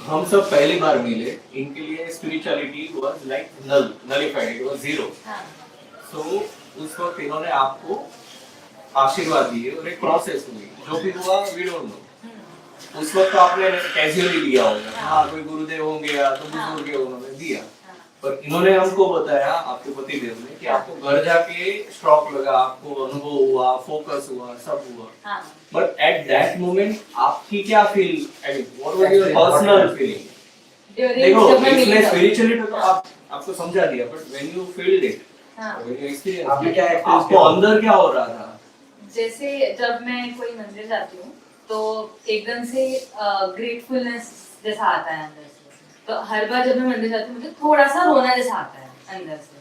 हम सब पहली बार मिले, इनके लिए spirituality was like nullified, it was zero. सो उस वक्त इन्होंने आपको आशीर्वाद दिए और एक प्रोसेस हुई, जो भी हुआ वी डोंट नो। उस वक्त आपने कैजुअली लिया होगा, हाँ कोई गुरुदेव होंगे या तो बुजुर्ग उन्होंने दिया, पर इन्होंने हमको बताया, आपके पति देव ने, कि आपको घर जाके स्ट्रोक लगा, आपको अनुभव हुआ, फोकस हुआ, सब हुआ। बट एट दैट मोमेंट आपकी क्या feel, I mean what was your personal feeling? देखो इसमें स्पिरिचुअलिटी तो आपको समझा दिया, but when you field it, when you experience, आपने क्या आपको अंदर क्या हो रहा था? जैसे जब मैं कोई मंदिर जाती हूँ तो एकदम से ग्रेटफुलनेस जैसा आता है अंदर से। तो हर बार जब मैं मंदिर जाती हूँ मुझे थोड़ा सा रोना जैसा आता है अंदर से।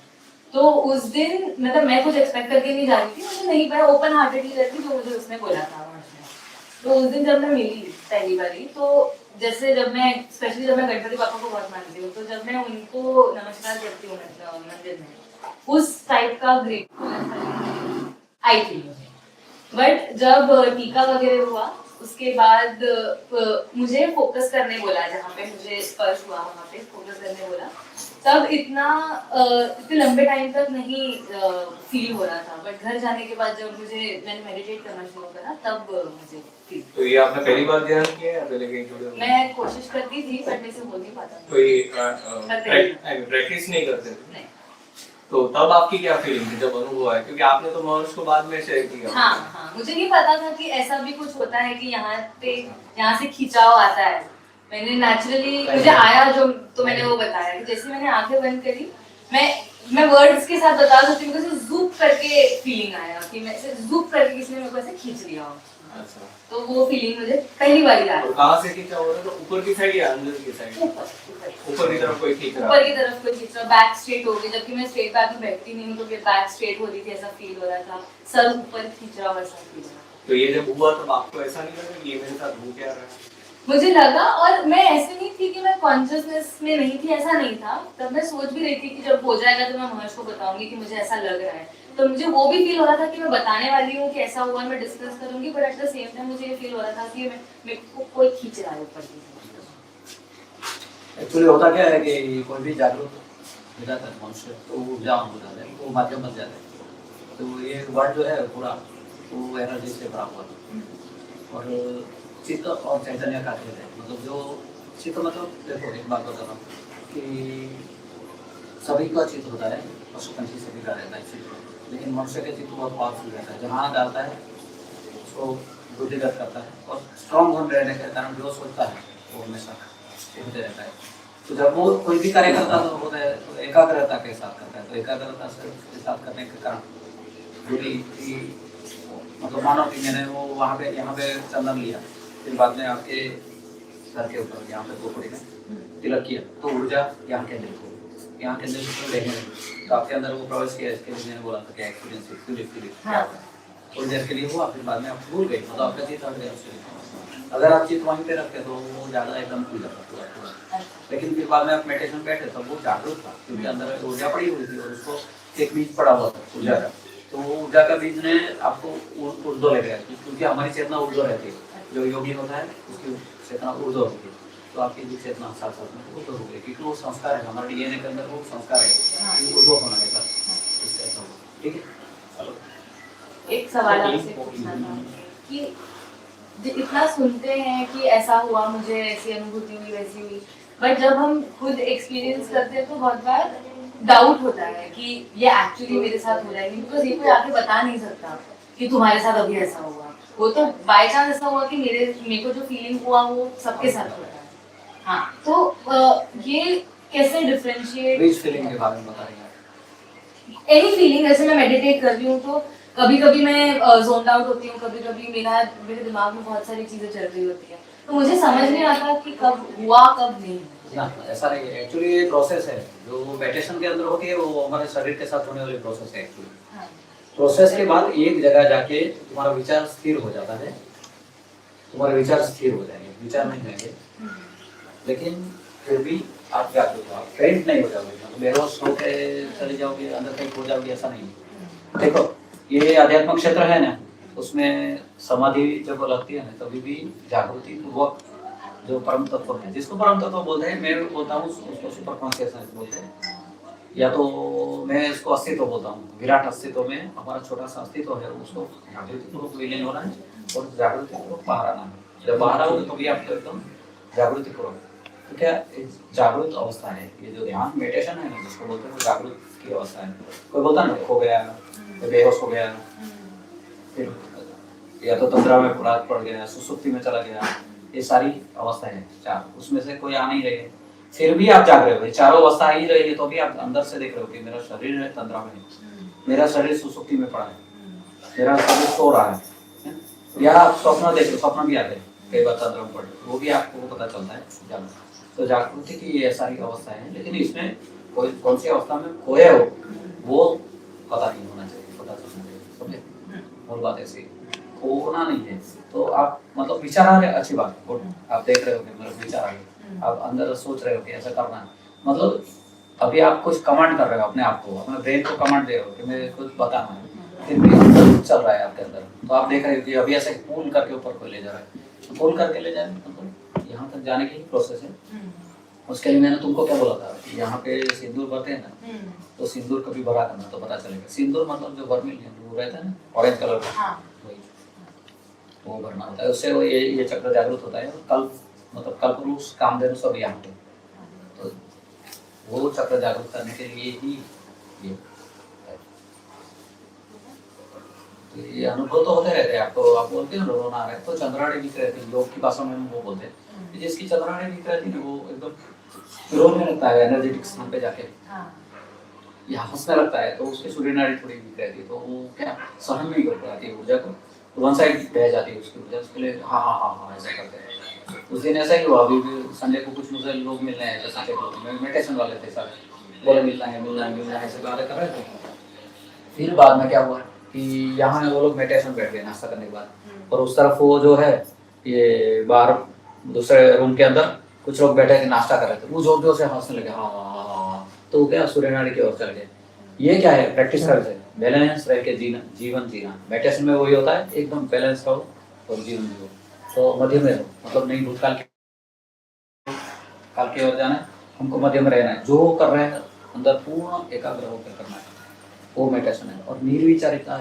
तो उस दिन मतलब मैं कुछ एक्सपेक्ट करके नहीं जा रही थी, मुझे नहीं पता, ओपन हार्टेडली रहती जो मुझे उसने बोला था। तो उस दिन जब मैं मिली पहली बारी, तो जैसे जब मैं स्पेशली जब मैं गणपति पापा को बहुत मानती हूँ, तो जब मैं उनको नमस्कार करती हूँ मंदिर में, उस टाइप का ग्रेटफुलनेस आई थी मुझे। बट जब टीका वगैरह हुआ उसके बाद मुझे फोकस करने बोला, जहाँ पे मुझे स्पर्श हुआ वहाँ पे फोकस करने बोला, तब इतने लंबे टाइम तक नहीं फील हो रहा था। बट घर जाने के बाद जब मैंने मेडिटेट करना शुरू करा तब मुझे फील। तो ये आपने पहली बार ध्यान किया या पहले कहीं छोड़े? मैं कोशिश करती थी बट मैं से बोल नहीं पाता। कोई प्रैक्टिस नहीं करते थे? नहीं। तो तब आपकी क्या फीलिंग थी जब अनुभव आया, क्योंकि आपने तो मनोज को बाद में शेयर किया? हाँ, मुझे नहीं पता था कि ऐसा भी कुछ होता है कि यहाँ से खिंचाव आता है। मैंने नेचुरली मुझे आया जो, तो मैंने वो बताया कि जैसे मैंने आंखें बंद करी, मैं वर्ड्स के साथ बता सकती हूँ, मुझे ज़ूप करके फीलिंग आया कि मैं ऐसे ज़ूप करके किसी ने मेरे को ऐसे खींच लिया हो। अच्छा। तो वो फीलिंग मुझे पहली बार आई। और कहाँ से खींचा हो रहा था? ऊपर की साइड या अंदर की साइड? ऊपर की तरफ कोई खींच रहा? ऊपर की तरफ कोई खींच रहा, बैक स्ट्रेट हो गई, जबकि मैं स्ट्रेट बैक में बैठती नहीं हूँ, तो फिर बैक स्ट्रेट हो रही थी, ऐसा फील हो रहा था, सर ऊपर खींच रहा वैसा फील हो रहा था। तो ये जब हुआ तब आपको ऐसा नहीं लगा कि ये मेरे साथ हो क्या रहा है? मुझे लगा, और मैं ऐसे नहीं थी कि मैं कॉन्शियसनेस में नहीं थी, ऐसा नहीं था। तब मैं सोच भी रही थी कि जब हो जाएगा तो मैं महर्ष को बताऊंगी कि मुझे ऐसा लग रहा है। तो मुझे वो भी फील हो रहा था कि मैं बताने वाली हूँ कि ऐसा हुआ, मैं डिस्कस करूंगी, but at the same time मुझे ये फील हो रहा था कि मेरे को कोई खींच रहा है ऊपर की। एक्चुअली होता क्या है कि कोई भी जागरूक हो जाता है मनुष्य, तो ऊर्जा हो जाता है, वो माध्यम बन जाता है। तो ये वर्ड जो है पूरा वो एनर्जी से भरा हुआ है। और चित्त और चैतन्य का खेल है, मतलब जो चित्त, मतलब देखो एक बात बता रहा हूँ कि सभी का चित्त होता है, पशु पंछी सभी का रहता है चित्त, लेकिन मनुष्य का चित्त बहुत पावरफुल रहता है। जहाँ डालता है उसको बुद्धिगत करता है, और स्ट्रॉन्ग होने रहने के कारण जो सोचता है वो हमेशा होते रहता है। तो जब वो कोई भी कार्य करता है तो एकाग्रता के साथ करता है, तो एकाग्रता से उसके साथ करने के कारण पूरी मतलब मानव की मैंने वो वहाँ पे यहाँ पे चंदन लिया, फिर बाद में आपके सर के ऊपर यहाँ पे खोपड़ी में तिलक किया, तो ऊर्जा यहाँ केंद्रित हो, यहाँ केंद्रित लेने तो आपके अंदर वो प्रवेश किया। इसके लिए मैंने बोला था कि एक्सपीरियंस थोड़ी देर के लिए हुआ, फिर बाद में आप भूल गए, मतलब आपका चित्त हट गया। अगर आप चित्त वहीं पे रखते तो वो ज़्यादा एकदम खुल जाता, लेकिन फिर बाद में आप मेडिटेशन बैठे तब वो जागरूक था, क्योंकि अंदर ऊर्जा पड़ी हुई थी और उसको एक बीज पड़ा हुआ था ऊर्जा का। तो वो ऊर्जा का बीज ने आपको ऊर्ध्व ले गया, क्योंकि हमारी चेतना ऊर्ध्व रहती है। जो योगी होता है उसकी चेतना ऊर्ध्व होती है, तो आपकी भी चेतना साथ साथ में ऊर्ध्व हो गई, क्योंकि वो संस्कार है हमारे डीएनए के अंदर, वो संस्कार है ऊर्ध्व होना है। ठीक है, चलो एक सवाल आपसे पूछना था कि इतना सुनते हैं कि ऐसा हुआ, मुझे ऐसी अनुभूति हुई, वैसी हुई, बट जब हम खुद एक्सपीरियंस करते हैं तो बहुत बार डाउट होता है कि ये एक्चुअली मेरे साथ हो जाएगी, बिकॉज ये कोई आके बता नहीं सकता कि तुम्हारे साथ अभी ऐसा हुआ। वो तो बाय चांस ऐसा हुआ कि मेरे को जो फीलिंग हुआ वो सबके साथ होता है। हाँ, तो ये कैसे डिफरेंशिएट? फीलिंग के बारे में बता रही हैं? एनी फीलिंग, जैसे मैं मेडिटेट कर रही हूँ तो कभी कभी मैं जोन आउट होती हूँ, कभी कभी मेरे दिमाग में बहुत सारी चीजें चल रही होती है, तो मुझे समझ नहीं आता कि कब हुआ कब नहीं। ना, ऐसा नहीं है। एक्चुअली ये प्रोसेस है जो मेडिटेशन के अंदर होती है, वो हमारे शरीर के साथ होने वाली प्रोसेस है एक्चुअली। प्रोसेस के बाद एक जगह जाके तुम्हारा विचार स्थिर हो जाता है, तुम्हारे विचार स्थिर हो जाएंगे, विचार नहीं जाएंगे, लेकिन फिर भी आप क्या करोगे, आप फेंट नहीं हो जाओगे, मतलब बेहोश होके चले जाओगे, अंदर कहीं खो जाओगे, ऐसा नहीं है। देखो ये आध्यात्मिक क्षेत्र है ना, उसमें समाधि जब लगती है ना, तभी भी जागृति पूर्वक जो परम तत्व है, जिसको परम तत्व बोलते हैं, मैं बोलता हूँ उसको सुपर कॉन्शियसनेस बोलते हैं, या तो मैं इसको अस्तित्व बोलता हूँ। विराट अस्तित्व में हमारा छोटा सा अस्तित्व है, उसको जागृति पूर्वक विलीन होना है और जागृति पूर्वक बाहर आना है। जब बाहर आओगे तो भी आपको एकदम जागृति पूर्वक, तो क्या जागृत अवस्था है। ये जो ध्यान मेडिटेशन है ना, जिसको बोलते हैं, वो जागृत की अवस्था है। कोई बोलता है ना खो गया, बेहोश हो गया, फिर या तो तंद्रा में पड़ गया, सुसुप्ति में चला गया, ये सारी अवस्था है चार, उसमें से कोई आ नहीं रही है, फिर भी आप जाग रहे हो, चारों अवस्था आ ही रही है, तो भी आप अंदर से देख रहे हो कि मेरा शरीर है तंद्रा में, मेरा शरीर सुसुप्ति में पड़ा है, मेरा शरीर सो रहा है, या आप स्वप्न देख रहे हो, स्वप्न भी आते हैं कई बार तंद्रा में पड़े, वो भी आपको पता चलता है जागृत। तो जागृति की ये सारी अवस्था है, लेकिन इसमें कोई कौन सी अवस्था में खोए हो वो पता नहीं होना चाहिए, पता चलना चाहिए, समझे। और बात ऐसी खोना नहीं है, तो आप मतलब विचार आ रहे, अच्छी बात है, आप देख रहे हो कि मेरा विचार आ गया, आप अंदर सोच रहे हो कि ऐसा करना है, मतलब अभी आप कुछ कमांड कर रहे हो अपने आप को, अपने ब्रेन को कमांड दे रहे हो कि मुझे कुछ बताना है, फिर भी अंदर चल रहा है आपके अंदर, तो आप देख रहे हो कि अभी ऐसे पुल करके ऊपर को ले जा रहा है, पुल करके ले जाए मतलब यहाँ तक जाने की प्रोसेस है। उसके लिए मैंने तुमको क्या बोला था कि यहाँ पे सिंदूर भरते हैं ना, तो सिंदूर कभी भरा करना तो पता चलेगा। सिंदूर मतलब जो वर्मिल वो रहता है ना ऑरेंज कलर का, वही वो भरना होता है, उससे वो ये चक्र जागृत होता है। कल मतलब कल्पवृक्ष कामधेनु सब यहाँ पे, तो वो चक्र जागृत करने के लिए ही ये तो ये अनुभव तो होते रहते हैं आपको। आप बोलते हैं रोना आ रहा है तो चंद्राणी दिख रहती है, योग की भाषा में वो बोलते हैं, जिसकी चंद्राणी दिख रहती है ना वो एकदम रोने लगता है, एनर्जेटिक स्थान पे जाके या हंसने लगता है, तो उसकी सूर्य नाड़ी थोड़ी वीक रहती है, तो वो क्या सहन नहीं कर पाती ऊर्जा को, तो वन साइड बह जाती है उसकी ऊर्जा, उसके लिए हाँ हाँ हाँ हाँ ऐसा करते हैं। उस दिन ऐसा ही हुआ, अभी भी संडे को कुछ मुझे लोग मिलने आए थे, संडे को मेडिटेशन वाले थे सारे, बोले मिलना है ऐसे बातें कर रहे थे। फिर बाद में क्या हुआ कि यहाँ वो लोग मेडिटेशन बैठ गए नाश्ता करने के बाद, और उस तरफ वो जो है ये बाहर दूसरे रूम के अंदर कुछ लोग बैठे थे नाश्ता कर रहे थे, वो जोर जोर से हंसने लगे हाँ हाँ हाँ हाँ, तो क्या सूर्य नाड़ी की ओर चल गए। ये क्या है प्रैक्टिस करते हैं, बैलेंस रह के जीवन जीना। मेडिटेशन में वही होता है, एकदम बैलेंस रहो और जीवन जियो, तो मध्य में रहो, मतलब नहीं भूतकाल काल की ओर जाना है, हमको मध्य में रहना है, जो कर रहे हैं अंदर पूर्ण एकाग्र होकर करना है, वो मेडिटेशन है। और निर्विचारिता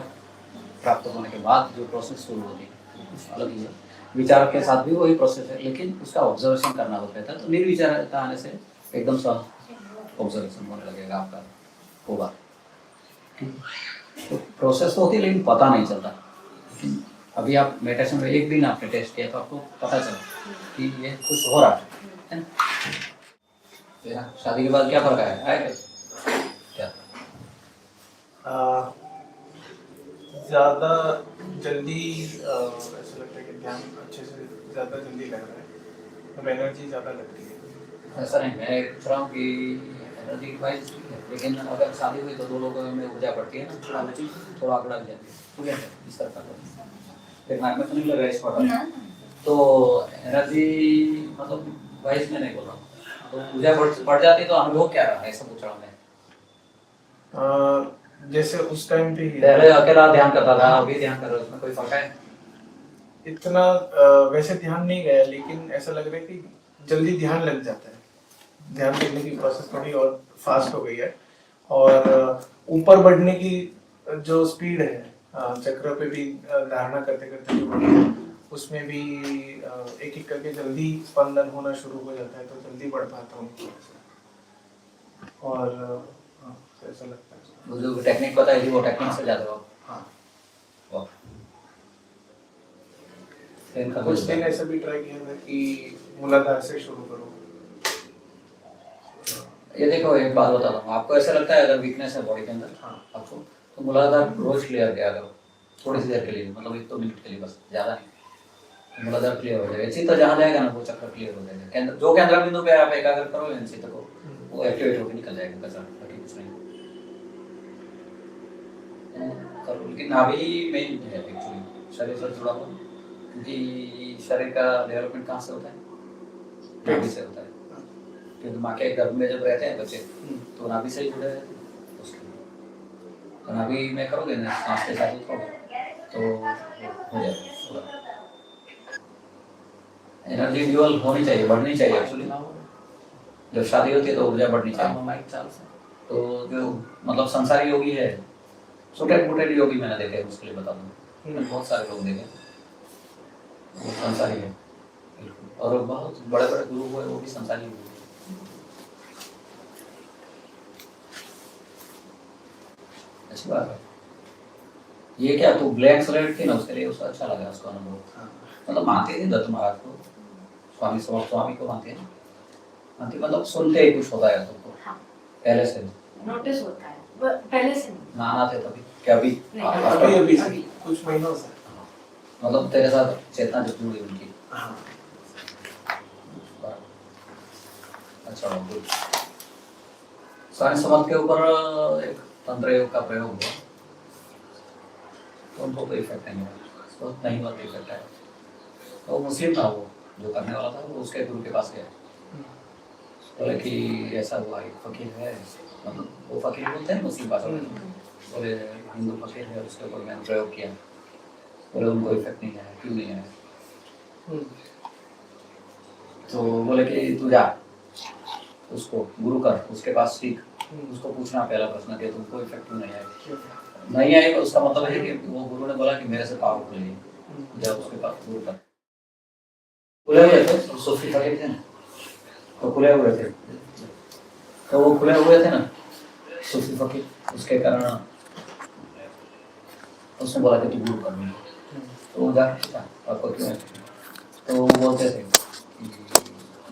प्राप्त होने के बाद जो प्रोसेस शुरू होती है कुछ अलग ही है, विचार के साथ भी वही प्रोसेस है, लेकिन उसका ऑब्जर्वेशन करना होता है, तो निर्विचारिता आने से एकदम सा ऑब्जर्वेशन होने लगेगा आपका होगा। तो प्रोसेस तो होती है लेकिन पता नहीं चलता। अभी आप मेडिटेशन में एक दिन आपने टेस्ट किया तो आपको पता चला कि ये कुछ हो रहा है ना। शादी के बाद क्या फर्क आया क्या? ज़्यादा जल्दी ऐसा लगता है कि ध्यान अच्छे से ज़्यादा जल्दी लग रहा है, तो एनर्जी ज़्यादा लगती है। ऐसा नहीं, मैं पूछ रहा हूँ कि एनर्जी की वाइज, लेकिन अगर शादी हुई तो दो लोगों में ऊर्जा बढ़ती है ना, थोड़ा आंकड़ा जाती है, ठीक है इस तरह का दिमाग में तो नहीं लग रहा है इस पर, तो एनर्जी मतलब वाइज में नहीं बोल रहा हूँ, तो ऊर्जा बढ़ जाती है तो अनुभव क्या रहा है ऐसा पूछ रहा हूँ मैं। जैसे उस टाइम पे ही पहले अकेला ध्यान करता था, अभी ध्यान कर रहा हूँ, उसमें कोई फर्क है? इतना वैसे ध्यान नहीं गया, लेकिन ऐसा लग रहा है कि जल्दी ध्यान लग जाता है, ध्यान करने की प्रोसेस थोड़ी और फास्ट हो गई है, और ऊपर बढ़ने की जो स्पीड है चक्र पे भी धारणा करते करते जो बढ़ी है, उसमें भी एक एक करके जल्दी स्पंदन होना शुरू हो जाता है, तो जल्दी बढ़ पाता हूँ और ऐसा लगता है। वो जो टेक्निक बताई थी वो टेक्निक से जाते हो? हाँ कुछ दिन ऐसा भी ट्राई किया था कि मूलाधार से शुरू करो। ये देखो एक बात बताता हूँ आपको, ऐसा लगता है अगर वीकनेस है बॉडी के अंदर आपको, तो मूलाधार रोज क्लियर किया करो थोड़ी सी देर के लिए, मतलब 1-2 मिनट के लिए बस, ज़्यादा नहीं। मूलाधार क्लियर हो जाएगा, चित्त जहाँ जाएगा ना वो चक्र क्लियर हो जाएगा, केंद्र जो केंद्र बिंदु पे आप एकाग्र करोगे चित्त को, वो एक्टिवेट होकर निकल जाएगा कचरा, बाकी कुछ नहीं करो। लेकिन नाभि मेन है एक्चुअली शरीर से जुड़ा हुआ, क्योंकि शरीर का डेवलपमेंट कहाँ से होता है? नाभि से होता है, क्योंकि माँ के गर्भ में जब रहते हैं बच्चे तो नाभि से ही जुड़े रहते हैं, उसके लिए तो नाभि में करोगे ना सांस के साथ तो हो जाएगा। एनर्जी ड्यूअल होनी चाहिए, बढ़नी चाहिए एक्चुअली। जब शादी होती है तो ऊर्जा बढ़नी चाहिए। तो जो मतलब संसारी योगी है, छोटे मोटे योगी मैंने देखे, उसके लिए बता दूँ, मैंने बहुत सारे लोग देखे, वो संसारी है बिल्कुल। और बहुत बड़े बड़े गुरु हुए, वो भी संसारी हुए। अच्छी बात है। ये क्या तू ब्लैक स्लेट थी ना, उसके लिए उसको अच्छा लगा, उसका अनुभव। मतलब मानते थे दत्त महाराज को, स्वामी को मानते हैं, मानते मतलब सुनते ही कुछ होता है तुमको। हाँ। पहले से नोटिस होता है, पहले से नहीं। नाना थे तभी क्या अभी? अभी कुछ महीनों से मतलब तेरे साथ चेतना जो जुड़ी उनकी। हाँ। अच्छा गुड। साइंस समाज के ऊपर एक तंत्र योग का प्रयोग हुआ, तो उनको कोई इफेक्ट नहीं हुआ, बहुत नहीं हुआ इफेक्ट है। तो मुस्लिम था वो जो करने वाला था, वो उसके गुरु के पास गया, बोले कि ऐसा हुआ, एक फकीर है, मतलब वो फकीर बोलते हैं मुस्लिम भाषा में, बोले हिंदू फकीर है, उसके ऊपर मैंने प्रयोग किया, बोले उनको इफेक्ट नहीं आया, क्यों नहीं आया? तो बोले कि तू जा उसको गुरु कर, उसके पास सीख, उसको पूछना पहला प्रश्न कि तुमको इफेक्ट क्यों नहीं आया? नहीं आएगा उसका मतलब है कि वो गुरु ने बोला कि मेरे से पावरफुल है, जब उसके पास गुरु कर। खुले हुए थे सूफी फकीर थे ना, तो खुले हुए थे, तो वो खुले हुए थे ना सूफी फकीर, उसके कारण उसने बोला कि तू गुरु कर मुझे। तो वो जाके पूछा आपको क्यों है? तो वो बोलते थे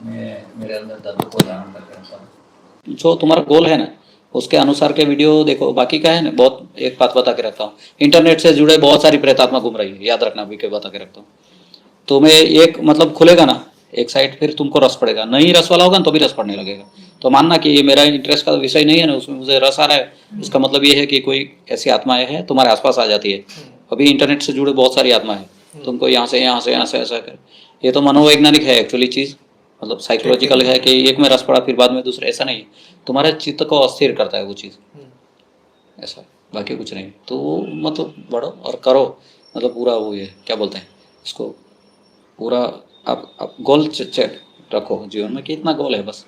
मैं मेरे अंदर दर्द को धारण करके रखता हूँ। जो तुम्हारा गोल है ना उसके अनुसार के वीडियो देखो, बाकी का है ना बहुत एक बात बता के रखता हूँ, इंटरनेट से जुड़े बहुत सारी प्रेतात्मा घूम रही है, याद रखना भी के बता के रखता हूँ। तुम्हें एक मतलब खुलेगा ना एक साइड, फिर तुमको रस पड़ेगा, नहीं रस वाला होगा ना तो भी रस पड़ने लगेगा। तो मानना कि ये मेरा इंटरेस्ट का विषय नहीं है ना, उसमें मुझे रस आ रहा है, इसका मतलब ये है कि कोई ऐसी आत्माएं हैं तुम्हारे आसपास आ जाती है। अभी इंटरनेट से जुड़े बहुत सारी आत्माएं हैं, तुमको यहाँ से ऐसा कर, ये तो मनोवैज्ञानिक है एक्चुअली चीज़, मतलब साइकोलॉजिकल है कि एक में रस पड़ा फिर बाद में दूसरे, ऐसा नहीं है, तुम्हारे चित्त को अस्थिर करता है वो चीज़, ऐसा, बाकी कुछ नहीं। तो मतलब बढ़ो और करो, मतलब पूरा वो ये क्या बोलते हैं इसको, पूरा आप गोल चेक रखो जीवन में कि इतना गोल है बस,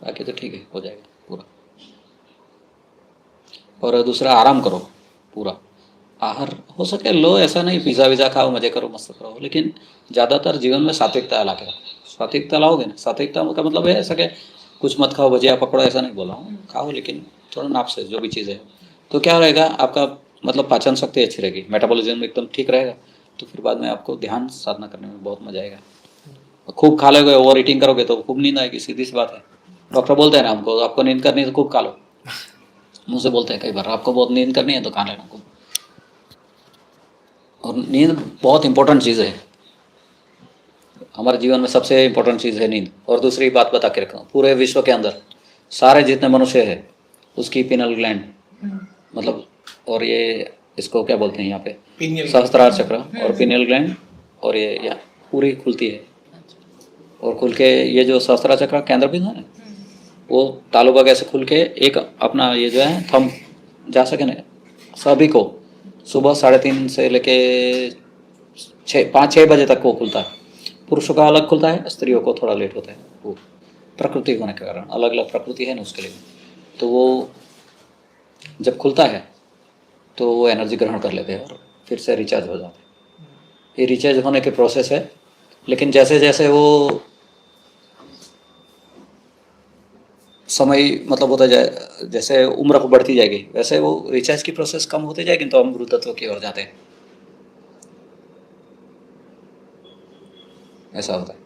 बाकी तो ठीक है हो जाएगा पूरा। और दूसरा आराम करो पूरा, आहार हो सके लो, ऐसा नहीं पिज़्ज़ा विज़ा खाओ मजे करो मस्त करो, लेकिन ज़्यादातर जीवन में सात्विकता ला के रखो। सात्विकता लाओगे ना, सात्विकता का मतलब है ऐसा कि कुछ मत खाओ भजिया पकौड़ा, ऐसा नहीं बोला हूँ, खाओ लेकिन थोड़ा नाप से जो भी चीज़ है, तो क्या रहेगा आपका मतलब पाचन शक्ति अच्छी रहेगी, मेटाबॉलिज्म एकदम ठीक रहेगा, तो फिर बाद में आपको ध्यान साधना करने में बहुत मजा आएगा। खूब खा लोगे, ओवर ईटिंग करोगे तो खूब नींद आएगी, सीधी सी बात है। डॉक्टर बोलते हैं ना हमको, आपको नींद करनी है तो खूब खा लो, मुँह से बोलते हैं कई बार, आपको बहुत नींद करनी है तो खा लेना खूब। और नींद बहुत इंपॉर्टेंट चीज़ है, हमारे जीवन में सबसे इंपॉर्टेंट चीज़ है नींद। और दूसरी बात बता के रखता हूँ, पूरे विश्व के अंदर सारे जितने मनुष्य है उसकी पिनल ग्लैंड मतलब, और ये इसको क्या बोलते हैं यहाँ पे सहस्त्रार चक्र और पिनियल ग्लैंड, और ये या पूरी खुलती है, और खुल के ये जो सहस्त्रार चक्र केंद्र बिंदु है ना, वो तालु बग ऐसे खुल के एक अपना ये जो है थंब जा सके ना, सभी को सुबह 3:30 से लेके 5-6 बजे तक वो खुलता है। पुरुषों का अलग खुलता है, स्त्रियों को थोड़ा लेट होता है, वो प्रकृति होने के कारण, अलग अलग प्रकृति है ना उसके लिए। तो वो जब खुलता है तो वो एनर्जी ग्रहण कर लेते हैं और फिर से रिचार्ज हो जाते हैं। ये रिचार्ज होने के प्रोसेस है, लेकिन जैसे जैसे वो समय मतलब होता जाए, जैसे उम्र को बढ़ती जाएगी वैसे वो रिचार्ज की प्रोसेस कम होती जाएगी, तो हम मृतत्व की ओर जाते हैं, ऐसा होता है,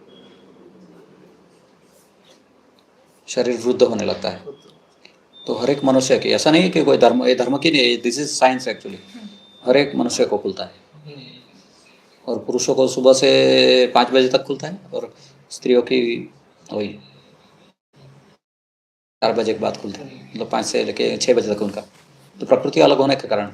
शरीर वृद्ध होने लगता है। तो हर एक मनुष्य की, ऐसा नहीं है कि कोई धर्म, ये धर्म की नहीं, दिस इज साइंस एक्चुअली, हर एक मनुष्य को खुलता है। और पुरुषों को सुबह से 5 बजे तक खुलता है, और स्त्रियों की वही 4 बजे के बाद खुलता है, मतलब 5 से लेके 6 बजे तक उनका। तो प्रकृति अलग होने के कारण,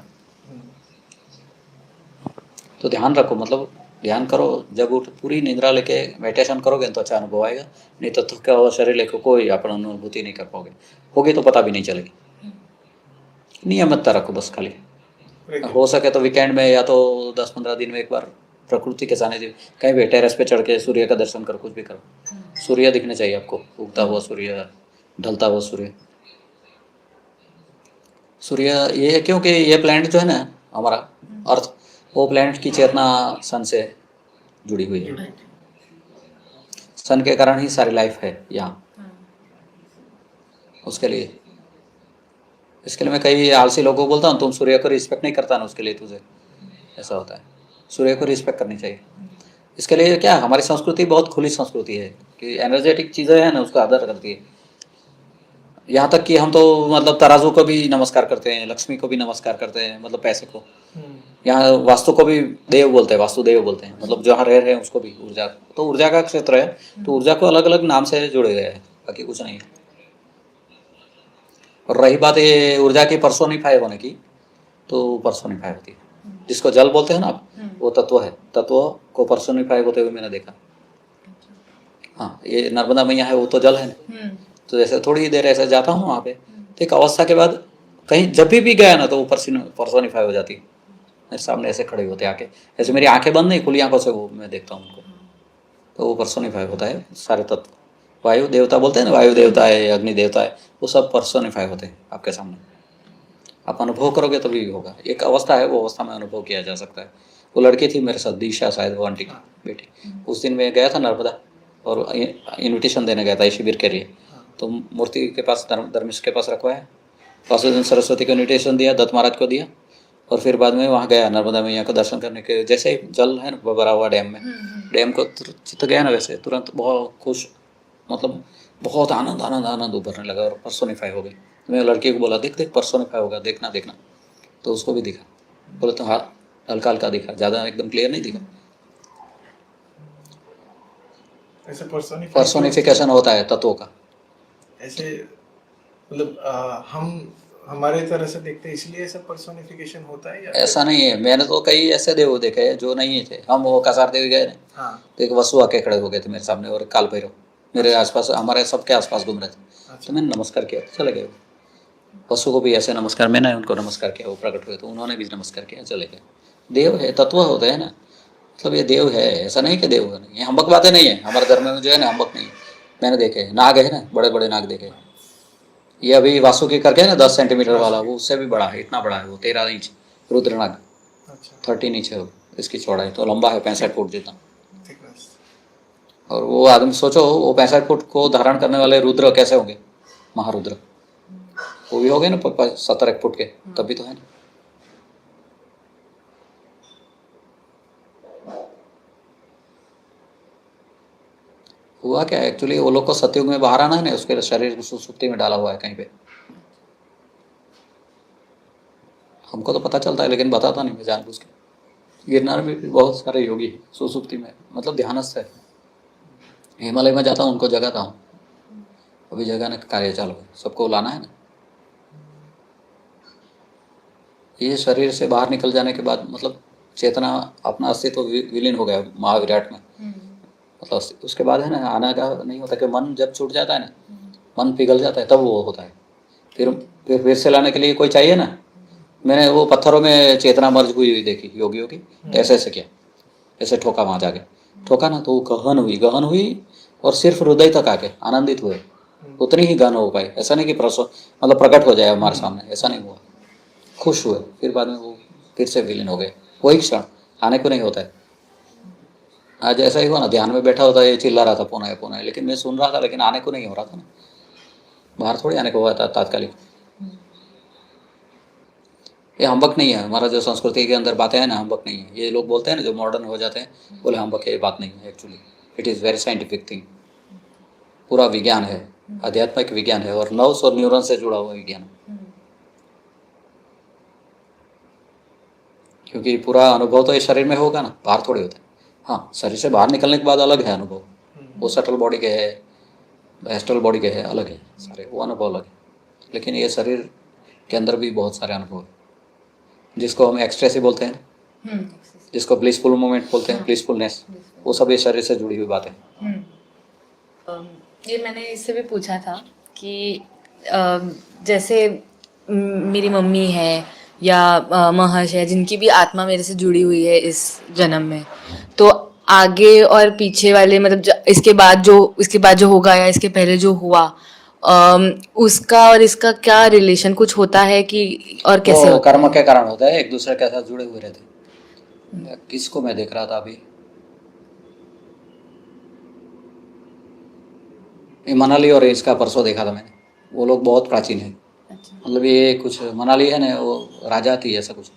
तो ध्यान रखो, मतलब ध्यान करो, जब उठ पूरी निद्रा लेके मेडिटेशन करोगे तो अच्छा अनुभव आएगा, नहीं तो थका हुआ शरीर लेकर कोई अपन अनुभूति नहीं कर पाओगे, होगी तो पता भी नहीं चलेगी। नियमितता रखो बस, खाली हो सके तो वीकेंड में या तो 10-15 दिन में एक बार प्रकृति के सानिध्य में कहीं भी टेरेस पे चढ़ के सूर्य का दर्शन करो, कुछ भी करो, सूर्य दिखने चाहिए आपको, उगता हुआ सूर्य, ढलता हुआ सूर्य। सूर्य ये है क्योंकि ये प्लैनेट जो है ना हमारा अर्थ, वो प्लैनेट की चेतना सन से जुड़ी हुई है। सन के कारण ही सारी लाइफ है यहाँ। उसके लिए, इसके लिए मैं कई आलसी लोगों को बोलता हूँ, तुम सूर्य को रिस्पेक्ट नहीं करता ना, उसके लिए तुझे ऐसा होता है। सूर्य को रिस्पेक्ट करनी चाहिए। इसके लिए क्या, हमारी संस्कृति बहुत खुली संस्कृति है कि एनर्जेटिक चीज़ें हैं ना उसको आदर करती है। यहाँ तक कि हम तो मतलब तराजू को भी नमस्कार करते हैं, लक्ष्मी को भी नमस्कार करते हैं, मतलब पैसे को। यहाँ वास्तु को भी देव बोलते हैं, वास्तुदेव बोलते हैं, मतलब जहाँ रह रहे हैं उसको भी ऊर्जा, तो ऊर्जा का क्षेत्र है, तो ऊर्जा को अलग अलग नाम से जुड़े गए हैं, बाकी कुछ नहीं है। और रही बात ये ऊर्जा की पर्सोनिफाई होने की, तो पर्सोनिफाई होती है, जिसको जल बोलते हैं ना आप, वो तत्व है, तत्व को पर्सोनिफाई होते हुए मैंने देखा। हाँ, ये नर्मदा मैया है, वो तो जल है ना, तो जैसे थोड़ी देर ऐसे जाता हूँ वहाँ पे, तो एक अवस्था के बाद कहीं जब भी गया ना तो वो पर्सोनिफाई हो जाती है, मेरे सामने ऐसे खड़े होते आके, ऐसे मेरी आंखें बंद नहीं, खुली आंखों से वो मैं देखता हूँ उनको, तो वो पर्सोनिफाई होता है सारे तत्व। वायु देवता बोलते हैं ना, वायु देवता है, अग्नि देवता है, वो सब पर्सोनिफाई होते हैं आपके सामने। आप अनुभव करोगे तभी होगा। एक अवस्था है, वो अवस्था में अनुभव किया जा सकता है। वो लड़की थी मेरे साथ, दीक्षा शायद, वो आंटी की बेटी। उस दिन मैं गया था नर्मदा और इन्विटेशन देने गया था शिविर के लिए, तो मूर्ति के पास धर्मेश के पास रखवाया, वासुदेव सरस्वती को इन्विटेशन दिया, दत्त महाराज को दिया, और फिर बाद में वहाँ गया नर्मदा मैया को दर्शन करने के। जैसे ही जल है ना भरा हुआ डैम में, डैम को चित्त गया ना, वैसे तुरंत बहुत खुश, मतलब बहुत आनंद आनंद आनंद उभरने लगा और पर्सोनिफाई हो गई। तो मैं लड़की को बोला, देख देख पर्सोनिफाई होगा, देखना देखना, तो उसको भी दिखा। बोले तो हाँ, हल्का हल्का दिखा, ज़्यादा एकदम क्लियर नहीं दिखा। ऐसे पर्सोनिफिकेशन होता है तत्वों का। ऐसे मतलब हम हमारे तरह से देखते हैं इसलिए ऐसा पर्सोनिफिकेशन होता है, या ऐसा नहीं है, मैंने तो कई ऐसे देव देखे हैं जो नहीं थे। हम वो कसार देवी गए ना, हाँ, तो एक वसु आके खड़े हो गए थे मेरे सामने, और काल भैरव मेरे आसपास, हमारे सबके आसपास घूम रहे थे। तो मैंने नमस्कार किया, चले गए। वसु को भी ऐसे नमस्कार, मैंने उनको नमस्कार किया, वो प्रकट हुए तो उन्होंने भी नमस्कार किया, चले गए। देव है, तत्व होते हैं ना, मतलब ये देव है, ऐसा नहीं कि देव नहीं। ये हम्बक बातें नहीं है, हमारे धर्म में जो है ना हम्बक नहीं है। मैंने देखे नाग है ना, बड़े बड़े नाग देखे। ये अभी वासुकी करके है ना 10 सेंटीमीटर वाला, वो उससे भी बड़ा है, इतना बड़ा है वो, 13 इंच रुद्रनाग, 13 इंच है वो, इसकी चौड़ाई तो लंबा है 65 फुट जितना। और वो आदमी सोचो, वो 65 फुट को धारण करने वाले रुद्र कैसे होंगे, महारुद्र, वो भी हो गए ना 17 फुट के, तभी तो है ना। हुआ क्या एक्चुअली, वो लोग को सतयुग में बाहर आना है ना, उसके शरीर सुसुप्ति में डाला हुआ है कहीं पे। हमको तो पता चलता है लेकिन बताता नहीं मैं जानबूझ के। गिरनार में भी बहुत सारे योगी हैं सुसुप्ति में, मतलब ध्यानस्थ है। हिमालय में जाता हूँ, उनको जगाता हूँ, अभी जगाने का कार्य चालू है, सबको लाना है ना। ये शरीर से बाहर निकल जाने के बाद मतलब चेतना, अपना अस्तित्व विलीन हो गया महाविराट में, मतलब उसके बाद है ना आना का नहीं होता। कि मन जब छूट जाता है ना, मन पिघल जाता है, तब वो होता है। फिर से लाने के लिए कोई चाहिए ना। मैंने वो पत्थरों में चेतना मर्ज हुई देखी योगियों की, ऐसे ऐसे किया, ऐसे ठोका, वहाँ जाके ठोका ना, तो वो गहन हुई और सिर्फ हृदय तक आके आनंदित हुए। उतनी ही गहन हो पाई, ऐसा नहीं कि मतलब प्रकट हो जाए हमारे सामने, ऐसा नहीं हुआ। खुश हुए, फिर बाद में वो फिर से विलीन हो गए। वही क्षण आने को नहीं होता है। आज ऐसा ही हुआ ना, ध्यान में बैठा होता है, ये चिल्ला रहा था पुनः पुनः, लेकिन मैं सुन रहा था, लेकिन आने को नहीं हो रहा था ना, बाहर थोड़ी आने को हुआ था तात्कालिक। ये हम्बक नहीं है, हमारा जो संस्कृति के अंदर बातें हैं ना, हम्बक नहीं है। ये लोग बोलते हैं ना, जो मॉडर्न हो जाते हैं, बोले हम्बक है, ये बात नहीं है। Actually it is very scientific thing, पूरा विज्ञान है, आध्यात्मिक विज्ञान है, और नर्व्स और न्यूरॉन से जुड़ा हुआ विज्ञान। क्योंकि पूरा अनुभव तो इस शरीर में होगा ना, बाहर थोड़ी होता है। हाँ, शरीर से बाहर निकलने के बाद अलग है अनुभव, वो सटल बॉडी के है, एस्ट्रल बॉडी के है, अलग है सारे, वो अनुभव अलग है। लेकिन ये शरीर के अंदर भी बहुत सारे अनुभव है, जिसको हम एक्सट्रेसी बोलते हैं, जिसको ब्लिसफुल मोमेंट बोलते हैं, ब्लिसफुलनेस, वो सब ये शरीर से जुड़ी हुई बात है। ये मैंने इससे भी पूछा था कि जैसे मेरी मम्मी है, या महर्षि है जिनकी भी आत्मा मेरे से जुड़ी हुई है इस जन्म में, तो आगे और पीछे वाले मतलब इसके बाद जो होगा या इसके पहले जो हुआ, उसका और इसका क्या रिलेशन कुछ होता है कि और कैसे वो होता कर्म है? के कारण होता है, एक दूसरे के साथ जुड़े हुए रहते। किसको मैं देख रहा था अभी, ये मनाली और इसका परसों देखा था मैंने, वो लोग बहुत प्राचीन है। अच्छा। मतलब ये कुछ मनाली है ना, वो राजा थी ऐसा कुछ,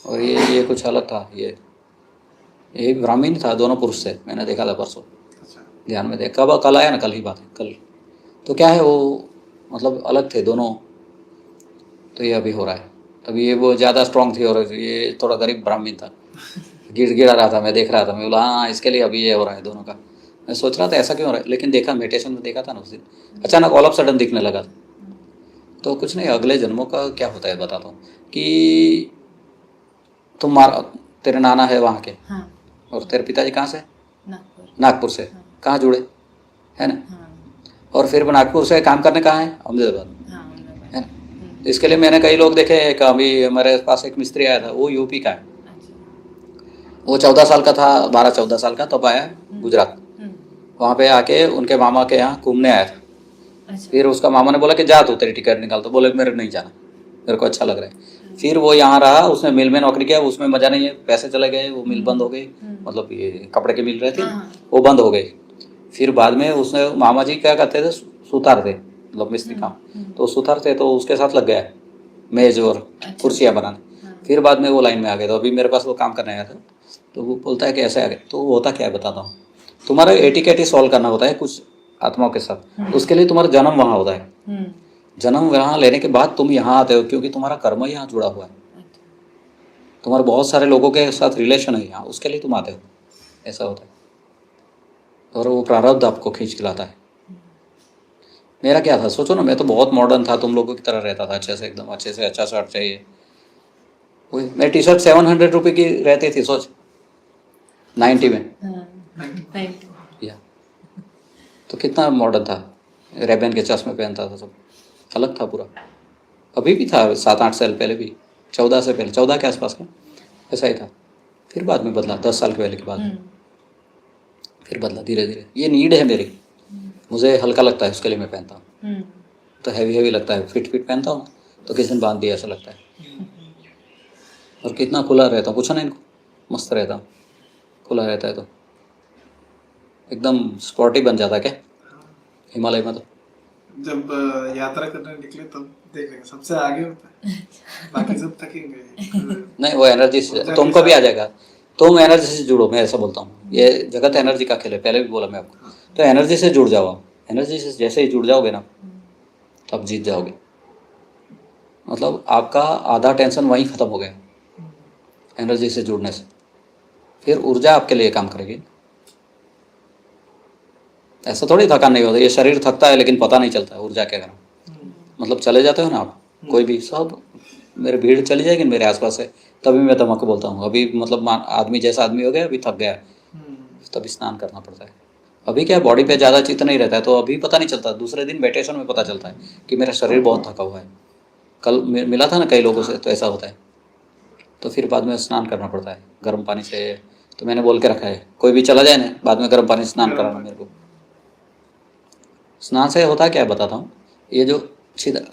और ये कुछ अलग था। ये ब्राह्मण था, दोनों पुरुष थे, मैंने देखा था परसों, ध्यान में देख, कल आया ना, कल ही बात है कल। तो क्या है वो, मतलब अलग थे दोनों। तो ये अभी हो रहा है, अभी ये वो ज़्यादा स्ट्रांग थी और ये थोड़ा गरीब ब्राह्मण था, गिड़ा रहा था। मैं देख रहा था, मैं बोला हाँ इसके लिए अभी ये हो रहा है दोनों का। मैं सोच रहा था ऐसा क्यों हो रहा है, लेकिन देखा मेडिटेशन में देखा था ना उस दिन, अचानक ऑल ऑफ सडन दिखने लगा था। तो कुछ नहीं, अगले जन्मों का क्या होता है बताता हूँ कि तेरे नाना है वहाँ के, हाँ, और तेरे पिताजी कहाँ से, नागपुर। नागपुर से, कहाँ जुड़े है ना, हाँ, और फिर वो नागपुर से काम करने कहाँ है, अहमदाबाद हाँ, अहमदाबाद। है ना। इसके लिए मैंने कई लोग देखे, एक अभी हमारे पास एक मिस्त्री आया था, वो यूपी का है, अच्छा। वो 14 साल का था, 12-14 साल का, तब आया गुजरात। वहाँ पे आके उनके मामा के यहाँ घूमने आया था। अच्छा। फिर उसका मामा ने बोला कि जा तू, तेरी टिकट निकाल। तो बोले मेरे नहीं जाना, मेरे को अच्छा लग रहा है। फिर वो यहाँ रहा, उसने मिल में नौकरी किया, उसमें मज़ा नहीं है, पैसे चले गए, वो मिल बंद हो गई, मतलब ये कपड़े की मिल रही थी, वो बंद हो गई। फिर बाद में उसने, मामा जी क्या करते थे, सुतार थे, मतलब मिस्त्री काम, तो सुतार थे, तो उसके साथ लग गया मेज और कुर्सियाँ बनाने। फिर बाद में वो लाइन में आ गया। तो अभी मेरे पास वो काम करने आया था, तो वो बोलता है कि ऐसे आ गए। तो वो होता क्या है बताता हूँ, तुम्हारा एटिकेटी सॉल्व करना होता है कुछ आत्माओं के साथ, उसके लिए तुम्हारा जन्म वहाँ होता है। जन्म वहाँ लेने के बाद तुम यहाँ आते हो, क्योंकि तुम्हारा कर्म यहाँ जुड़ा हुआ है, तुम्हारे बहुत सारे लोगों के साथ रिलेशन है यहाँ, उसके लिए तुम आते हो, ऐसा होता है। और वो प्रारब्ध आपको खींच के लाता है। मेरा क्या था, सोचो ना, मैं तो बहुत मॉडर्न था, तुम लोगों की तरह रहता था, अच्छे से, एकदम अच्छे से, अच्छा शर्ट चाहिए, वही मैं टी शर्ट 700 रुपये की रहती थी, सोच 90 में, या तो कितना मॉडर्न था। रेबन के चश्मे पहनता था, सब अलग था पूरा। अभी भी था, 7-8 साल पहले भी, 14 से पहले, 14 के आसपास का ऐसा ही था। फिर बाद में बदला, 10 साल पहले के बाद फिर बदला धीरे धीरे। ये नीड है मेरी, मुझे हल्का लगता है, उसके लिए मैं पहनता हूँ। तो हैवी लगता है, फिट पहनता हूँ तो किसी ने बांध दिया ऐसा लगता है। और कितना खुला रहता हूँ, पूछो ना इनको, मस्त रहता हूँ, खुला रहता है तो एकदम स्पॉटी बन जाता है क्या हिमालय में। तो जब यात्रा करने निकले तब देखेंगे, सबसे आगे होता है, बाकी सब थकेंगे। नहीं, वो एनर्जी से तुमको भी आ जाएगा, तुम एनर्जी से जुड़ो, मैं ऐसा बोलता हूँ। ये जगत एनर्जी का खेल है, पहले भी बोला मैं आपको। तो एनर्जी से जुड़ जाओ आप, एनर्जी से जैसे ही जुड़ जाओगे ना, तब जीत जाओगे। मतलब आपका आधा टेंशन वहीं ख़त्म हो गया एनर्जी से जुड़ने से। फिर ऊर्जा आपके लिए काम करेगी। ऐसा थोड़ी थकान नहीं होता, ये शरीर थकता है लेकिन पता नहीं चलता है ऊर्जा के कारण। मतलब चले जाते हो ना आप, कोई भी, सब मेरे भीड़ चली जाएगी मेरे आसपास से, तभी मैं तमक बोलता हूँ। अभी मतलब आदमी जैसा आदमी हो गया, अभी थक गया, तभी स्नान करना पड़ता है। अभी क्या बॉडी पे ज़्यादा चित्त नहीं रहता है, तो अभी पता नहीं चलता, दूसरे दिन मेडिटेशन में पता चलता है कि मेरा शरीर बहुत थका हुआ है। कल मिला था ना कई लोगों से, तो ऐसा होता है। तो फिर बाद में स्नान करना पड़ता है गर्म पानी से। तो मैंने बोल के रखा है, कोई भी चला जाए ना, बाद में गर्म पानी से स्नान कराना मेरे को। स्नान से होता क्या है बताता हूँ, ये जो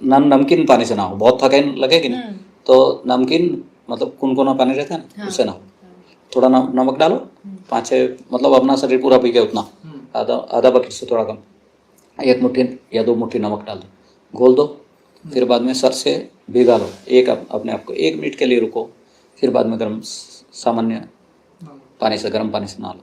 नमकीन पानी से नहाओ, बहुत थकान लगेगी ना, तो नमकीन मतलब कुनकुना पानी रहता है ना, उससे नहाओ। थोड़ा नमक डालो, 5-6, मतलब अपना शरीर पूरा पी गया उतना, आधा बकेट से थोड़ा कम, 1 मुट्ठी या 2 मुट्ठी नमक डाल दो, घोल दो। फिर बाद में सर से भिगा लो, अपने आप को 1 मिनट के लिए रुको। फिर बाद में गर्म सामान्य पानी से, गर्म पानी से नहा लो।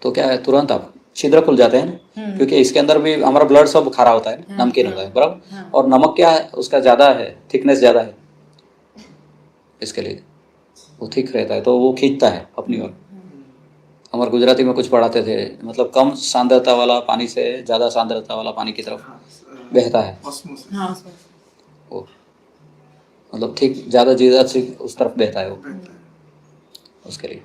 तो क्या है, तुरंत आप छिद्र खुल जाते हैं ना, क्योंकि इसके अंदर भी हमारा ब्लड सब खारा होता है, नमकीन होता है बराबर। और नमक क्या है, उसका ज़्यादा है, थिकनेस ज़्यादा है, इसके लिए वो थिक रहता है, तो वो खींचता है अपनी ओर। हमारे गुजराती में कुछ पढ़ाते थे, मतलब कम सांद्रता वाला पानी से ज़्यादा सांद्रता वाला पानी की तरफ बहता है वो, मतलब ठीक ज़्यादा उस तरफ बहता है वो, उसके लिए।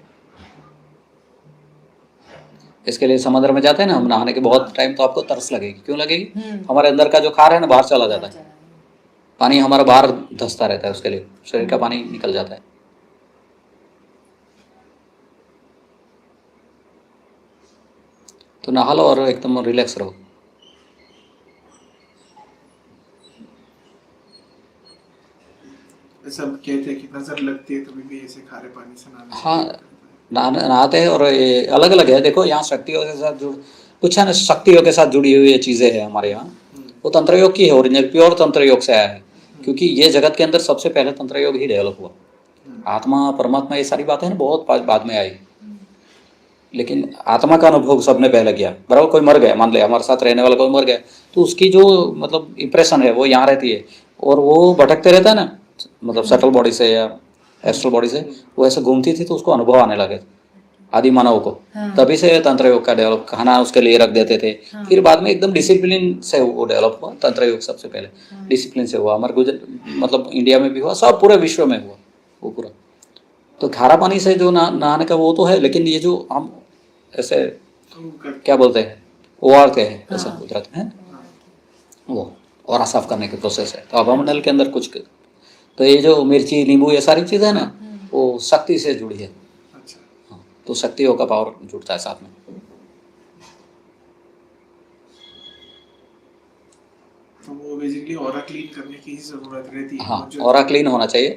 इसके लिए समुद्र में जाते हैं ना हम नहाने के बहुत टाइम, तो आपको तरस लगेगी। क्यों लगेगी? हमारे अंदर का जो खार है ना, बाहर चला जाता है, पानी हमारा बाहर धंसता रहता है, उसके लिए शरीर का पानी निकल जाता है। तो नहा लो और एकदम रिलैक्स रहो। सब कहते हैं कि नजर लगती है कभी भी ऐसे खारे पानी से नहाने से। हाँ, नहाते हैं। और ये अलग अलग है, देखो यहाँ शक्तियों के साथ जुड़ कुछ है ना, शक्तियों के साथ जुड़ी हुई ये चीज़ें हैं हमारे यहाँ। वो तंत्र योग की है, ओरिजिनल प्योर तंत्र योग से आया है, क्योंकि ये जगत के अंदर सबसे पहले तंत्र योग ही डेवलप हुआ। आत्मा परमात्मा ये सारी बातें ना बहुत बाद में आई, लेकिन आत्मा का अनुभव सबने पहले किया। बराबर कोई मर गया, मान लिया हमारे साथ रहने वाला कोई मर गया, तो उसकी जो मतलब इंप्रेशन है वो यहाँ रहती है, और वो भटकते रहता है ना, मतलब सटल बॉडी से या एस्ट्रल बॉडी से वो ऐसे घूमती थी, तो उसको अनुभव आने लगे आदि मानव को। तभी से तंत्र योग का डेवलप, खाना उसके लिए रख देते थे। फिर बाद में एकदम डिसिप्लिन से वो डेवलप हुआ। तंत्र योग सबसे पहले डिसिप्लिन से हुआ। हमारे मतलब इंडिया में भी हुआ, सब पूरे विश्व में हुआ वो पूरा। तो खारा पानी से जो नहाने का वो तो है, लेकिन ये जो हम ऐसे क्या बोलते हैं, उबालते हैं ऐसा कुदरत में, वो और साफ करने के प्रोसेस है। तो अभामंडल के अंदर कुछ, तो ये जो मिर्ची नींबू ये सारी चीज़ें है ना, वो शक्ति से जुड़ी है। हाँ, तो शक्तियों का पावर जुड़ता है साथ में। तो वो बेसिकली ऑरा क्लीन करने की ही जरूरत रहती है। हाँ, ऑरा क्लीन होना चाहिए।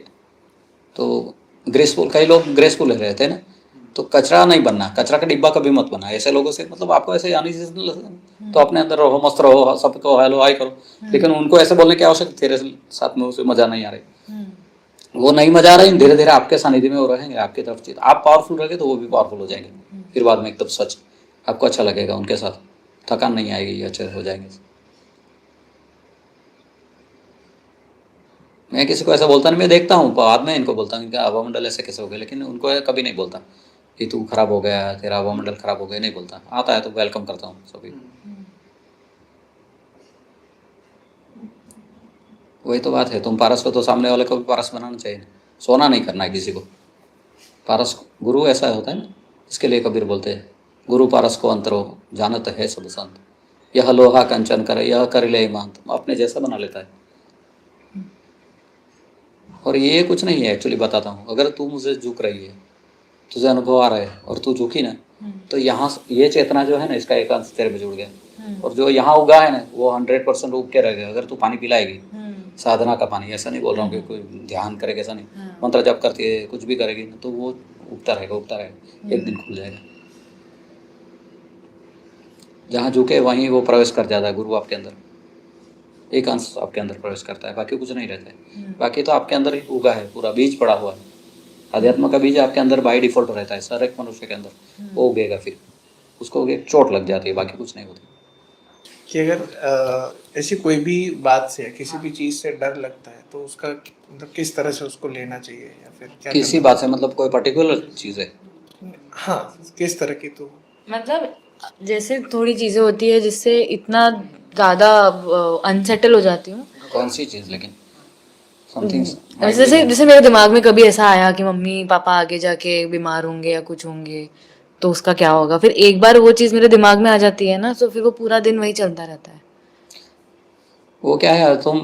तो ग्रेसफुल, कई लोग ग्रेसफुल रहते हैं ना, तो कचरा नहीं बनना, कचरा का डिब्बा कभी मत बनना ऐसे लोगों से। मतलब आपको ऐसे आनी तो अपने अंदर रहो, मस्त रहो, सबको हेलो हाय करो, लेकिन उनको ऐसे बोलने की आवश्यकता, तेरे साथ में उसे मजा नहीं आ रही, वो नहीं मजा आ रही, धीरे धीरे आपके सानिध्य में वो रहेंगे, आपकी तरफ चीज, आप पावरफुल रहेंगे तो वो भी पावरफुल हो जाएंगे। फिर बाद में एकदम सच आपको अच्छा लगेगा उनके साथ, थकान नहीं आएगी, अच्छे हो जाएंगे। मैं किसी को ऐसा बोलता नहीं, मैं देखता हूँ बाद में इनको बोलता हूँ कि अभामंडल ऐसे कैसे हो गए, लेकिन उनको कभी नहीं बोलता कि तू खराब हो गया, तेरा अभामंडल खराब हो गया, नहीं बोलता। आता है तो वेलकम करता हूँ सभी। वही तो बात है, तुम पारस को तो सामने वाले को भी पारस बनाना चाहिए, सोना नहीं करना है किसी को। पारस गुरु ऐसा होता है ना, इसके लिए कबीर बोलते हैं, गुरु पारस को अंतरो जानत है सब संत, यह लोहा कंचन करे यह कर ले महंत, अपने जैसा बना लेता है। और ये कुछ नहीं है एक्चुअली, बताता हूँ। अगर तू मुझे झुक रही है, तुझे अनुभव आ रहा है और तू झुकी ना, तो यहाँ ये चेतना जो है ना, इसका एक अंश तेरे में जुड़ गया, और जो यहाँ उगा है ना वो 100% उग के रह गया। अगर तू पानी पिलाएगी, साधना का पानी, ऐसा नहीं बोल रहा हूँ कि कोई ध्यान करेगा, ऐसा नहीं, मंत्र जप करती है, कुछ भी करेगी ना, तो वो उगता रहेगा उगता रहेगा, एक दिन खुल जाएगा। जहाँ झुके वहीं वो प्रवेश कर जाता है गुरु आपके अंदर, एक अंश आपके अंदर प्रवेश करता है, बाकी कुछ नहीं रहता है। बाकी तो आपके अंदर ही उगा है, पूरा बीज पड़ा हुआ है। अध्यात्म का बीज आपके अंदर बाय डिफॉल्ट रहता है, हर एक मनुष्य के अंदर वो उगेगा, फिर उसको एक चोट लग जाती है, बाकी कुछ नहीं होती। कि अगर ऐसी कोई भी बात से, किसी भी चीज से डर लगता है, तो उसका मतलब किस तरह से उसको लेना चाहिए, या फिर क्या किसी बात से मतलब कोई पर्टिकुलर चीज़ है? हाँ, किस तरह की? तो मतलब जैसे थोड़ी चीजें होती है जिससे इतना ज्यादा अनसेटल हो जाती हूँ। कौन सी चीज़? लेकिन समथिंग जैसे जैसे मेरे दिमाग में कभी ऐसा आया कि मम्मी पापा आगे जाके बीमार होंगे या कुछ होंगे, तो उसका क्या होगा। फिर एक बार वो चीज मेरे दिमाग में आ जाती है ना, तो फिर वो पूरा दिन वही चलता रहता है। वो क्या है, तुम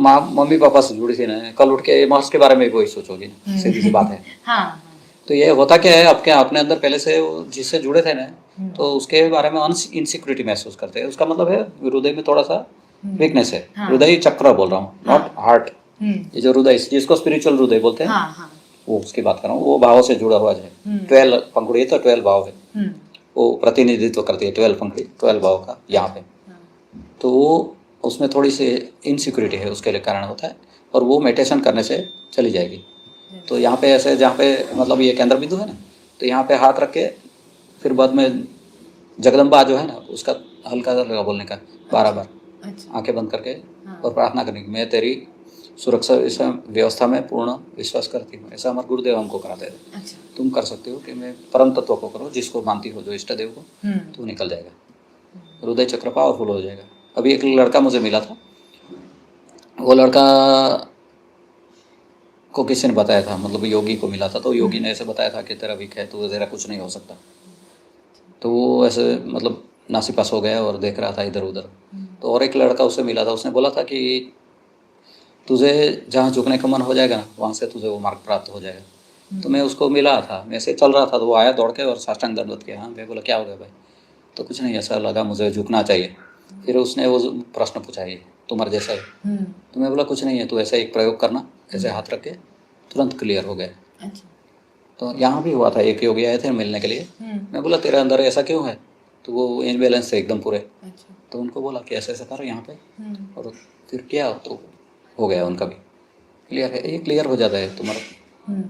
माँ मम्मी पापा से जुड़ी थी ना, कल उठ के मार्क्स के बारे में वही सोचोगी ना, सीधी सी बात है। हाँ, तो ये होता क्या है, आपके अपने अंदर पहले से जिससे जुड़े थे ना, तो उसके बारे में इनसिक्योरिटी महसूस करते हैं। उसका मतलब है हृदय में थोड़ा सा वीकनेस है। हृदय चक्र बोल रहा हूँ, नॉट हार्ट। ये जो हृदय जिसको स्पिरिचुअल हृदय बोलते हैं, वो उसकी बात कर रहा हूँ। वो भाव से जुड़ा हुआ है। 12 पंखुड़ी तो 12 भाव है, वो प्रतिनिधित्व करती है 12 पंखुड़ी 12 भाव का यहाँ पे। तो वो उसमें थोड़ी सी इनसिक्योरिटी है, उसके लिए कारण होता है, और वो मेडिटेशन करने से चली जाएगी। तो यहाँ पे ऐसे, जहाँ पे मतलब ये केंद्र बिंदु है ना, तो यहाँ पे हाथ रख के फिर बाद में जगदम्बा जो है ना, उसका हल्का हल्का बोलने का 12 बार, आंखें बंद करके और प्रार्थना करने की, मैं तेरी सुरक्षा इस व्यवस्था में पूर्ण विश्वास करती हूँ। ऐसा हमारे गुरुदेव हमको कराते थे। तुम कर सकते हो कि मैं परम तत्व को करो, जिसको मानती हो, जो इष्ट देव को, तो निकल जाएगा, हृदय चक्र पावरफुल हो जाएगा। अभी एक लड़का मुझे मिला था, वो लड़का को किसी ने बताया था, मतलब योगी को मिला था, तो योगी ने ऐसे बताया था कि तेरा वीक है, तो तेरा कुछ नहीं हो सकता। तो वो ऐसे मतलब नासीपास हो गया और देख रहा था इधर उधर। तो और एक लड़का उससे मिला था, उसने बोला था कि तुझे जहाँ झुकने का मन हो जाएगा ना, वहाँ से तुझे वो मार्ग प्राप्त हो जाएगा। तो मैं उसको मिला था, मैं ऐसे चल रहा था तो वो आया दौड़ के और साष्टांग दंडवत किया। हाँ, मैं बोला क्या हो गया भाई? तो कुछ नहीं, ऐसा लगा मुझे झुकना चाहिए। फिर उसने वो प्रश्न पूछा, ये तुम्हारे जैसा है? तो मैं बोला कुछ नहीं है, तू ऐसा एक प्रयोग करना, ऐसे हाथ रख के, तुरंत क्लियर हो गया। अच्छा। तो यहाँ भी हुआ था, एक योगी आए थे मिलने के लिए। मैं बोला तेरे अंदर ऐसा क्यों है? तो वो इनबैलेंस थे एकदम पूरे। अच्छा। तो उनको बोला कि ऐसे ऐसा कर यहाँ पे, और फिर क्या तो हो गया उनका भी क्लियर है। ये क्लियर हो जाता है तुम्हारा,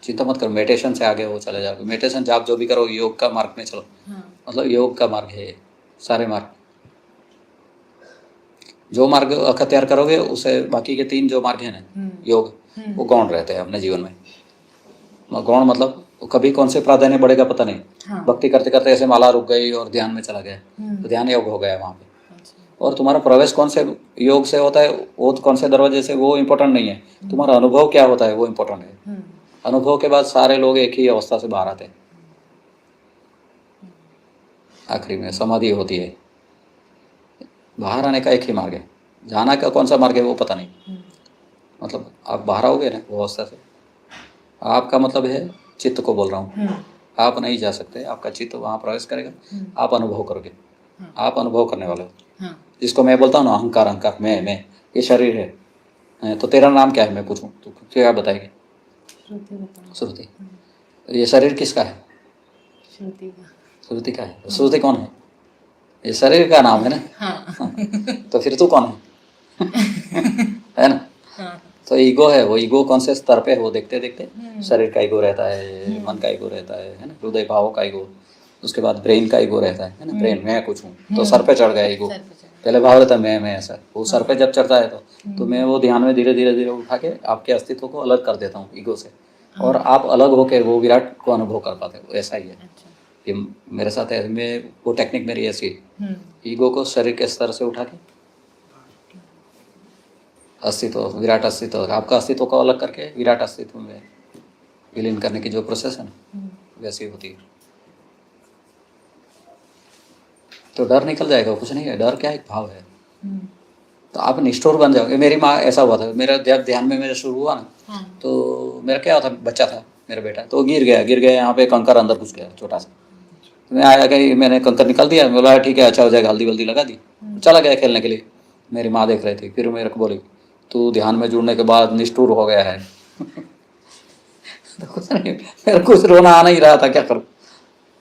चिंता मत करो। मेडिटेशन से आगे वो चले जाओगे। मेडिटेशन जाप जो भी करो, योग का मार्ग में चलो। मतलब योग का मार्ग है ये, सारे मार्ग। जो मार्ग अख्तियार करोगे उसे बाकी के 3 जो मार्ग है ना योग, वो गौण रहते हैं अपने जीवन में। गौण मतलब कभी कौन से प्राधान्य बढ़ेगा पता नहीं। हाँ। भक्ति करते करते ऐसे माला रुक गई और ध्यान में चला गया, तो ध्यान योग हो गया वहाँ पे। और तुम्हारा प्रवेश कौन से योग से होता है, वो कौन से दरवाजे से, वो इम्पोर्टेंट नहीं है। तुम्हारा अनुभव क्या होता है वो इम्पोर्टेंट है। अनुभव के बाद सारे लोग एक ही अवस्था से बाहर आते हैं। आखिरी में समाधि होती है। बाहर आने का एक ही मार्ग है, जाना का कौन सा मार्ग है वो पता नहीं। मतलब आप बाहर आओगे ना वो अवस्था से, आपका मतलब है चित्त को बोल रहा हूँ, आप नहीं जा सकते। आपका चित्त वहाँ प्रवेश करेगा, आप अनुभव करोगे। आप अनुभव करने वाले हो। जिसको मैं बोलता हूँ ना अहंकार, अहंकार मैं ये शरीर है। तो तेरा नाम क्या है मैं पूछूं तो क्या बताएगी? श्रुति। ये शरीर किसका है? श्रुति का है। तो श्रुति कौन है? ये शरीर का नाम है ना। हाँ। तो फिर तू कौन है? है ना। तो ईगो है, वो ईगो कौन से स्तर पे है वो देखते देखते शरीर का ईगो रहता है, मन का ईगो रहता है ना, हृदय भावों का ईगो, उसके बाद ब्रेन का ईगो रहता है ना। ब्रेन मैं कुछ हूँ, तो सर पे चढ़ गया ईगो। पहले भाव रहता है मैं ऐसा, वो सर पे जब चढ़ता है तो मैं वो ध्यान में धीरे धीरे धीरे उठा के आपके अस्तित्व को अलग कर देता हूँ ईगो से, और आप अलग होके वो विराट को अनुभव कर पाते हो। ऐसा ही है ये मेरे साथ है। मैं वो टेक्निक मेरी ऐसी है, ईगो को शरीर के स्तर से उठा के अस्तित्व, विराट अस्तित्व, आपका अस्तित्व को अलग करके विराट अस्तित्व में विलीन करने की जो प्रोसेस है ना, वैसी होती है। तो डर निकल जाएगा, कुछ नहीं है। डर क्या एक भाव है। तो आप निष्ठुर बन जाओगे। मेरी माँ ऐसा हुआ था, मेरा जब ध्यान में मेरा शुरू हुआ ना, तो मेरा क्या था, बच्चा था मेरा बेटा, तो गिर गया यहाँ पे कंकर अंदर घुस गया छोटा सा। तो मैं आया कि मैंने कंकर निकाल दिया, बोला ठीक है अच्छा हो जाएगा, हल्दी वल्दी लगा दी, चला गया खेलने के लिए। मेरी माँ देख रही थी, फिर मेरे को बोली तू ध्यान में जुड़ने के बाद निष्ठुर हो गया है। तो कुछ नहीं, मेरे कुछ रोना आ नहीं रहा था, क्या करूँ।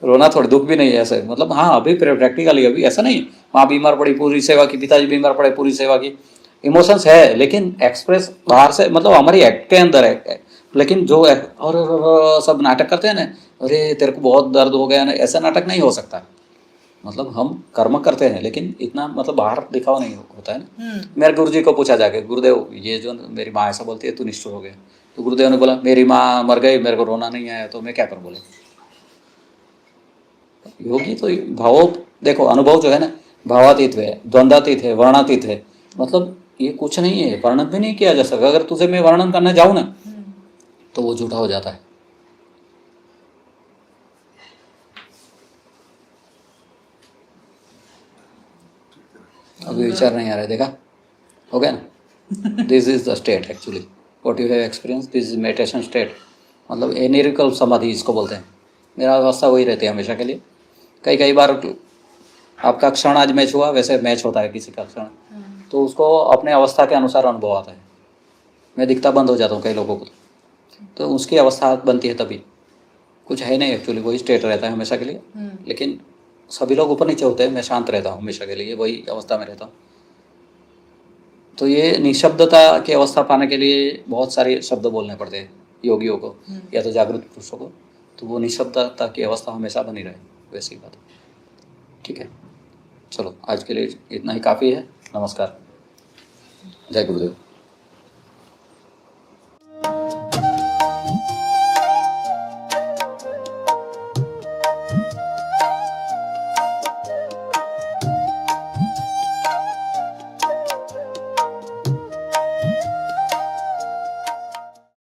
रोना थोड़ी दुख भी नहीं है ऐसे, मतलब हाँ अभी प्रैक्टिकली अभी ऐसा नहीं, माँ बीमार पड़ी पूरी सेवा की, पिताजी बीमार पड़े पूरी सेवा की। इमोशंस है लेकिन एक्सप्रेस बाहर से, मतलब हमारी एक्ट के अंदर है। लेकिन जो और सब नाटक करते हैं ना, अरे तेरे को बहुत दर्द हो गया ना, ऐसा नाटक नहीं हो सकता। मतलब हम कर्म करते हैं लेकिन इतना मतलब बाहर दिखावा नहीं होता है ना। मेरे गुरु जी को पूछा जाके, गुरुदेव ये जो मेरी माँ ऐसा बोलती है तू निष्ठुर हो गया, तो गुरुदेव ने बोला मेरी माँ मर गई, मेरे को रोना नहीं आया, तो मैं क्या करूँ। बोले योगी तो भावों, देखो अनुभव जो है ना, भावातीत है, द्वंद्वातीत है, वर्णातीत है। मतलब ये कुछ नहीं है, वर्णन भी नहीं किया जा सकता। अगर तुझे मैं वर्णन करने जाऊँ ना तो वो झूठा हो जाता है। अभी विचार नहीं आ रहा है, देखा हो गया ना। This is the state actually what you have experience, this is meditation state. मतलब एनिरिकल समाधि इसको बोलते हैं। मेरा अवस्था वही रहती है हमेशा के लिए। कई बार आपका क्षण आज मैच हुआ, वैसे मैच होता है किसी का क्षण, तो उसको अपने अवस्था के अनुसार अनुभव आता है। मैं दिखता बंद हो जाता हूँ कई लोगों को, तो उसकी अवस्था बनती है तभी। कुछ है नहीं एक्चुअली, वही स्टेट रहता है हमेशा के लिए। लेकिन सभी लोग ऊपर नीचे होते हैं, मैं शांत रहता हूँ हमेशा के लिए, वही अवस्था में रहता हूँ। तो ये निशब्दता की अवस्था पाने के लिए बहुत सारे शब्द बोलने पड़ते हैं योगियों को या तो जागृत पुरुषों को। तो वो निशब्दता की अवस्था हमेशा बनी रहे, वैसी बात। ठीक है, चलो आज के लिए इतना ही काफ़ी है। नमस्कार, जय गुरुदेव।